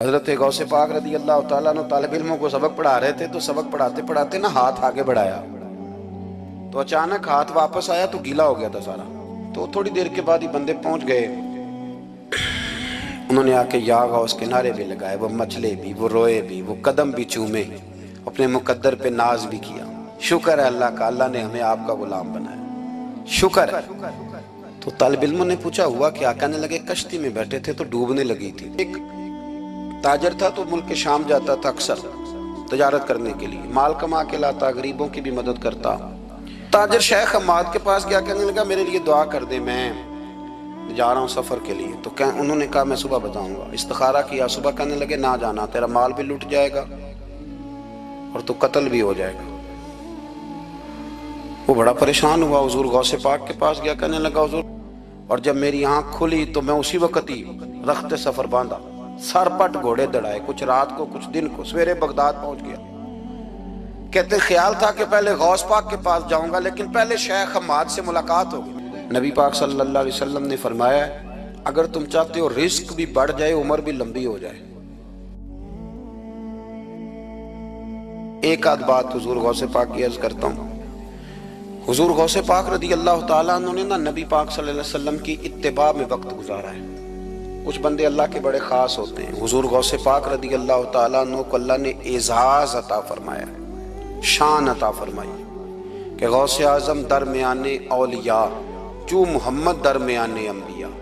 حضرت غوث پاک رضی اللہ تعالیٰ عنہ طالب علموں کو سبق پڑھا رہے تھے، تو سبق پڑھاتے پڑھاتے نا ہاتھ آگے بڑھایا تو اچانک ہاتھ واپس آیا تو گیلا ہو گیا تھا سارا۔ تو تھوڑی دیر کے بعد ہی بندے پہنچ گئے، انہوں نے آ کے یا غوث کے نعرے بھی لگائے، وہ مچلے بھی، وہ روئے بھی، وہ قدم بھی چومے، اپنے مقدر پہ ناز بھی کیا۔ شکر ہے اللہ کا، اللہ نے ہمیں آپ کا غلام بنایا، شکر ہے۔ تو طالب علموں نے پوچھا ہوا کیا؟ کہنے لگے کشتی میں بیٹھے تھے تو ڈوبنے لگی تھی۔ ایک تاجر تھا تو ملک شام جاتا تھا اکثر تجارت کرنے کے لیے، مال کما کے لاتا، غریبوں کی بھی مدد کرتا۔ تاجر شیخ حماد کے پاس گیا، کہنے لگا میرے لیے دعا کر دے، میں جا رہا ہوں سفر کے لیے۔ تو انہوں نے کہا میں صبح بتاؤں گا۔ استخارہ کیا صبح، کہنے لگے نہ جانا، تیرا مال بھی لٹ جائے گا اور تو قتل بھی ہو جائے گا۔ وہ بڑا پریشان ہوا، حضور غوث پاک کے پاس گیا، کہنے لگا حضور، اور جب میری آنکھ کھلی تو میں اسی وقت ہی رخت سفر باندھا، سر پٹ گھوڑے دڑائے، کچھ رات کو کچھ دن کو، سویرے بغداد پہنچ گیا۔ کہتے خیال تھا کہ پہلے غوث پاک کے پاس جاؤں گا، لیکن پہلے شیخ حماد سے ملاقات ہوگی۔ نبی پاک صلی اللہ علیہ وسلم نے فرمایا اگر تم چاہتے ہو رزق بھی بڑھ جائے، عمر بھی لمبی ہو جائے، ایک آدھ بات حضور غوث پاک کی عرض کرتا ہوں۔ حضور غوث پاک رضی اللہ تعالیٰ عنہ نے نبی پاک صلی اللہ علیہ وسلم کی اتباع میں وقت گزارا ہے۔ کچھ بندے اللہ کے بڑے خاص ہوتے ہیں۔ حضور غوث پاک رضی اللہ تعالیٰ عنہ کو اللہ نے اعزاز عطا فرمایا، شان عطا فرمائی کہ غوث اعظم درمیان اولیاء، جو محمد درمیان انبیاء۔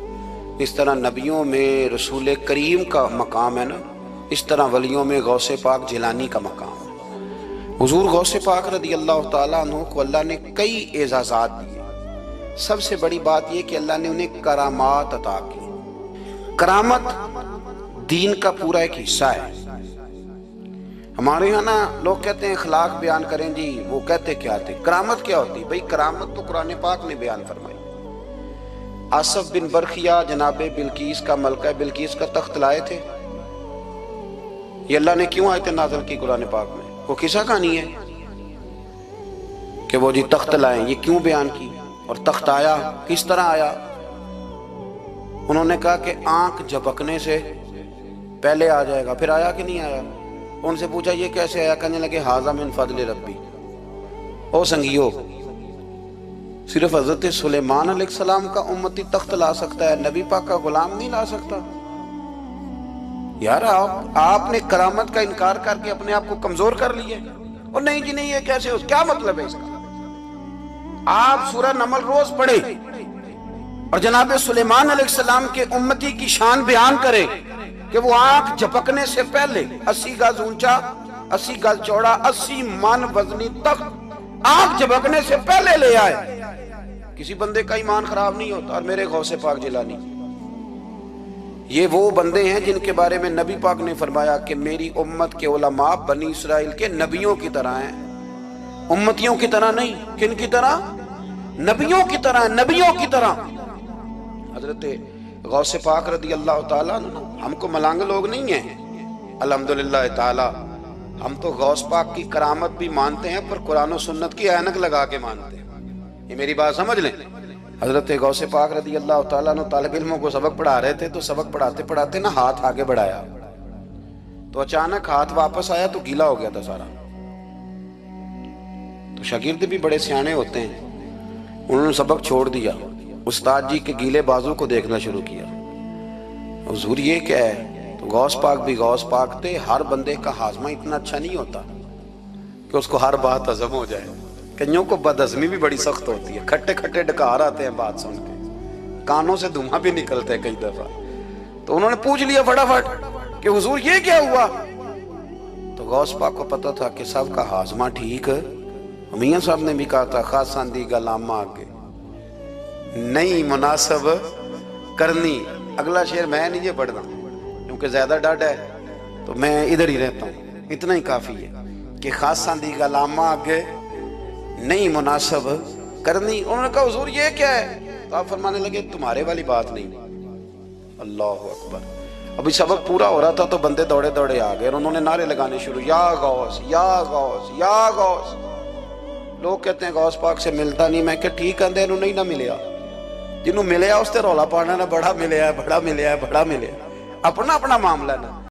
اس طرح نبیوں میں رسول کریم کا مقام ہے نا، اس طرح ولیوں میں غوث پاک جیلانی کا مقام ہے۔ حضور غوث پاک رضی اللہ تعالیٰ عنہ کو اللہ نے کئی اعزازات دیے۔ سب سے بڑی بات یہ کہ اللہ نے انہیں کرامات عطا کی۔ کرامت دین کا پورا ایک حصہ ہے۔ ہمارے یہاں نا لوگ کہتے ہیں اخلاق بیان کریں جی، وہ کہتے کیا تھے؟ کرامت کیا ہوتی؟ بھئی کرامت تو قرآن پاک نے بیان فرمائی۔ آصف بن برخیہ جناب بلقیس کا، ملکہ بلقیس کا تخت لائے تھے۔ یہ اللہ نے کیوں آیت نازل کی قرآن پاک میں؟ وہ قصہ کہانی ہے کہ وہ جی تخت لائیں، یہ کیوں بیان کی؟ اور تخت آیا کس طرح آیا؟ انہوں نے کہا کہ آنکھ جھپکنے سے پہلے آ جائے گا، پھر آیا کہ نہیں آیا؟ ان سے پوچھا یہ کیسے آیا؟ کہنے لگے ھذا من فضل ربی۔ او سنگیو، صرف حضرت سلیمان علیہ السلام کا امتی تخت لا سکتا ہے، نبی پاک کا غلام نہیں لا سکتا؟ یار آپ نے کرامت کا انکار کر کے اپنے آپ کو کمزور کر لیے۔ اور نہیں جی نہیں، یہ کیسے ہو؟ کیا مطلب ہے اس کا؟ آپ سورہ نمل روز پڑھے اور جناب سلیمان علیہ السلام کے امتی کی شان بیان کرے کہ وہ آنکھ جھپکنے سے پہلے 80 گز اونچا، 80 گز چوڑا، 80 من وزنی تخت آنکھ جھپکنے سے پہلے لے آئے۔ کسی بندے کا ایمان خراب نہیں ہوتا۔ اور میرے غوث پاک جیلانی، یہ وہ بندے ہیں جن کے بارے میں نبی پاک نے فرمایا کہ میری امت کے علماء بنی اسرائیل کے نبیوں کی طرح ہیں، امتیوں کی طرح نہیں۔ کن کی طرح؟ نبیوں کی طرح، نبیوں کی طرح۔ حضرت غوث پاک رضی اللہ تعالیٰ عنہ ہم کو ملانگ لوگ نہیں ہیں، الحمدللہ تعالی۔ ہم تو غوث پاک کی کرامت بھی مانتے ہیں، پر قرآن و سنت کی اینک لگا کے مانتے ہیں۔ یہ میری بات سمجھ لیں۔ حضرت غوث پاک رضی اللہ تعالیٰ عنہ طالب علموں کو سبق پڑھا رہے تھے، تو سبق پڑھاتے پڑھاتے نا ہاتھ آگے بڑھایا تو اچانک ہاتھ واپس آیا تو گیلا ہو گیا تھا سارا۔ تو شاگرد بھی بڑے سیانے ہوتے ہیں، انہوں نے سبق چھوڑ دیا، استاد جی کے گیلے بازو کو دیکھنا شروع کیا۔ حضور یہ کیا ہے؟ تو غوث پاک بھی غوث پاک تھے۔ ہر بندے کا ہاضمہ اتنا اچھا نہیں ہوتا کہ اس کو ہر بات ہضم ہو جائے۔ کئیوں کو بد ہضمی بھی بڑی سخت ہوتی ہے، کھٹے کھٹے ڈکار آتے ہیں بات سن کے، کانوں سے دھواں بھی نکلتے ہیں کئی دفعہ۔ تو انہوں نے پوچھ لیا فٹافٹ کہ حضور یہ کیا ہوا؟ تو غوث پاک کو پتا تھا کہ سب کا ہاضمہ ٹھیک ہے۔ میاں صاحب نے بھی کہا تھا خاصاں دی گلامہ آگے نہیں مناسب کرنی۔ اگلا شعر میں نہیں یہ پڑھنا کیونکہ زیادہ ڈاڈ ہے، تو میں ادھر ہی رہتا ہوں، اتنا ہی کافی ہے کہ خاصاں دی گلامہ آگے نہیں مناسب کرنی۔ انہوں نے کہا حضور یہ کیا ہے؟ تو آپ فرمانے لگے تمہارے والی بات نہیں۔ اللہ اکبر۔ ابھی سبق پورا ہو رہا تھا تو بندے دوڑے دوڑے آ گئے اور انہوں نے نعرے لگانے شروع، یا غوث یا غوث یا غوث۔ لوگ کہتے ہیں غوث پاک سے ملتا نہیں۔ میں کہ ٹھیک ہے انہوں نہیں نہ ملیا، جنہوں ملیا اس تے رولا پانا نہ بڑا ملیا ہے، بڑا ملیا ہے، بڑا ملیا ہے۔ اپنا اپنا معاملہ ہے نا۔